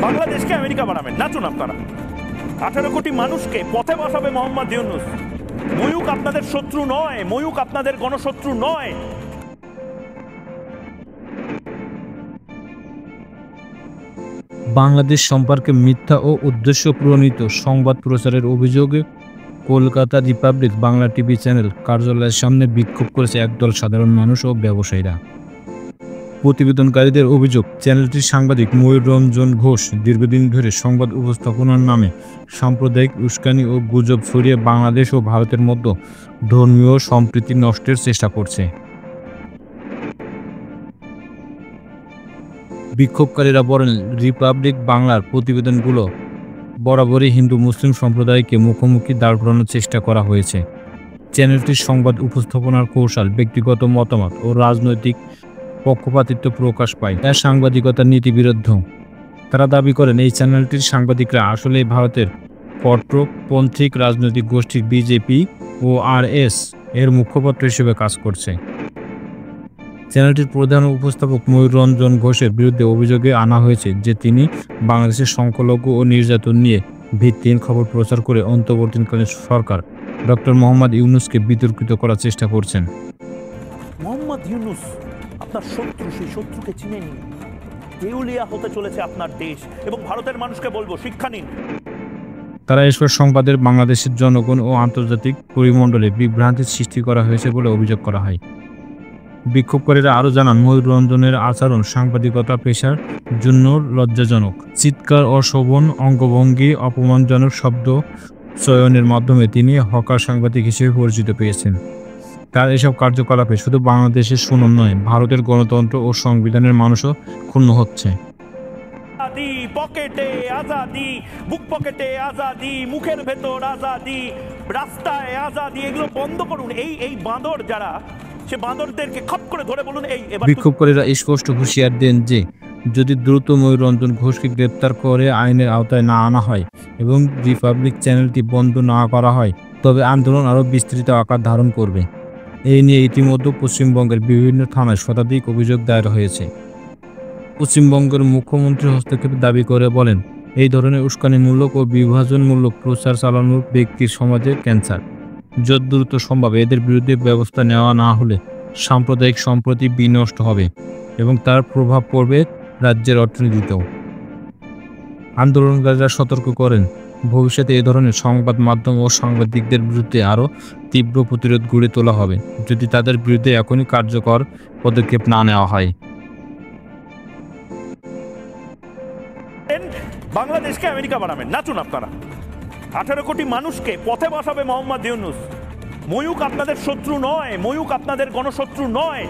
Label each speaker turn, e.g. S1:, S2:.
S1: বাংলাদেশকে আমেরিকা বানাবেন, নাচুন আপনারা। 18 কোটি মানুষকে পথে বসাবে মোহাম্মদ ইউনূস। ময়ূক আপনাদের শত্রু নয়, ময়ূক আপনাদের গণশত্রু নয়।
S2: বাংলাদেশ সম্পর্কে মিথ্যা ও উদ্দেশ্য প্রণীত সংবাদ প্রচারের অভিযোগে Kolkata Republic Bangla TV channel কার্যালয়ের সামনে বিক্ষোভ করেছে একদল সাধারণ মানুষ ও ব্যবসায়ীরা। প্রতিবেদনকারীদের অভিযোগ, চ্যানেলটির সাংবাদিক ময়ূর রঞ্জন ঘোষ দীর্ঘদিন ধরে সংবাদ উপস্থাপনার নামে সাম্প্রদায়িক উস্কানি ও গুজব ছড়িয়ে বাংলাদেশ ও ভারতের মধ্যে ধর্মীয় সম্প্রীতি নষ্টের চেষ্টা করছে। বিক্ষোভকারীরা বলেন, রিপাবলিক বাংলার প্রতিবেদনগুলো বরাবরই হিন্দু মুসলিম সম্প্রদায়কে মুখোমুখি দাঁড় করানোর চেষ্টা করা হয়েছে। চ্যানেলটির সংবাদ উপস্থাপনার কৌশল ব্যক্তিগত মতামত ও রাজনৈতিক পক্ষপাতিত্ব প্রকাশ পায়, এর সাংবাদিকতার নীতিবিরুদ্ধ। তারা দাবি করেন, এই চ্যানেলটির সাংবাদিকরা আসলে ভারতের কট্টরপন্থী রাজনৈতিক গোষ্ঠী বিজেপি ও আরএস এর মুখপাত্র হিসেবে কাজ করছে। চ্যানেলটির প্রধান উপস্থাপক ময়ূর রঞ্জন ঘোষের বিরুদ্ধে অভিযোগে আনা হয়েছে যে তিনি বাংলাদেশের সংখ্যালঘু ও নির্যাতন নিয়ে ভিত্তিহীন খবর প্রচার করে অন্তর্বর্তীকালীন সরকার ডক্টর মোহাম্মদ ইউনূসকে বিতর্কিত করার চেষ্টা করছেন।
S1: মোহাম্মদ ইউনূস আপনার শত্রু, সেই শত্রুকে চিনে নিন। দেউলিয়া হতে চলেছে আপনার দেশ, এবং ভারতের মানুষকে বলবো, শিক্ষা নিন।
S2: তারা এসব সংবাদের বাংলাদেশের জনগণ ও আন্তর্জাতিক পরিমণ্ডলে বিভ্রান্তির সৃষ্টি করা হয়েছে বলে অভিযোগ করা হয়। বিক্ষোভকারীরা আরও জানান, ময়ূর রঞ্জনের আচরণ সাংবাদিকতা পেশার জন্য লজ্জাজনক। চিৎকার, অশোভন অঙ্গভঙ্গি, অপমানজনক শব্দ চয়নের মাধ্যমে তিনি হকার সাংবাদিক হিসেবে পরিচিত পেয়েছেন। তার এসব কার্যকলাপে শুধু বাংলাদেশের সুনাম নয়, ভারতের গণতন্ত্র ও সংবিধানের মানুষও ক্ষুণ্ণ হচ্ছে।
S1: পকেটে আজাদি, বুক পকেটে আজাদি, মুখের ভেতর আজাদি, রাস্তায় আজাদি, এগুলো বন্ধ করুন। এই বাঁদর যারা, সে বাঁদরদেরকে খপ করে ধরে বলুন।
S2: বিক্ষোভকারীরা স্পষ্ট হুঁশিয়ার দেন যে যদি দ্রুত ময়ূর রঞ্জন ঘোষকে গ্রেপ্তার করে আইনের আওতায় না আনা হয় এবং রিপাবলিক চ্যানেলটি বন্ধ না করা হয়, তবে আন্দোলন আরও বিস্তৃত আকার ধারণ করবে। এই নিয়ে ইতিমধ্যে পশ্চিমবঙ্গের বিভিন্ন থানায় শতাধিক অভিযোগ দায়ের হয়েছে। পশ্চিমবঙ্গের মুখ্যমন্ত্রী হস্তক্ষেপের দাবি করে বলেন, এই ধরনের উস্কানিমূলক ও বিভাজনমূলক প্রচার চালানোর ব্যক্তির সমাজের ক্যান্সার। যত দ্রুত সম্ভব এদের বিরুদ্ধে ব্যবস্থা নেওয়া না হলে সাম্প্রদায়িক সম্প্রীতি বিনষ্ট হবে এবং তার প্রভাব পড়বে রাজ্যের অর্থনীতিতেও। আন্দোলনকারীরা সতর্ক করেন, ভবিষ্যতে এ ধরনের সংবাদ মাধ্যম ও সাংবাদিকদের বিরুদ্ধে আরও তীব্র প্রতিরোধ গড়ে তোলা হবে যদি তাদের বিরুদ্ধে এখনই কার্যকর পদক্ষেপ না নেওয়া হয়।
S1: বাংলাদেশকে আমেরিকা বানাবেন, নাচুন আপনারা। 18 কোটি মানুষকে পথে বসাবে মোহাম্মদ ইউনূস। ময়ূক আপনাদের শত্রু নয়, ময়ূক আপনাদের গণশত্রু নয়।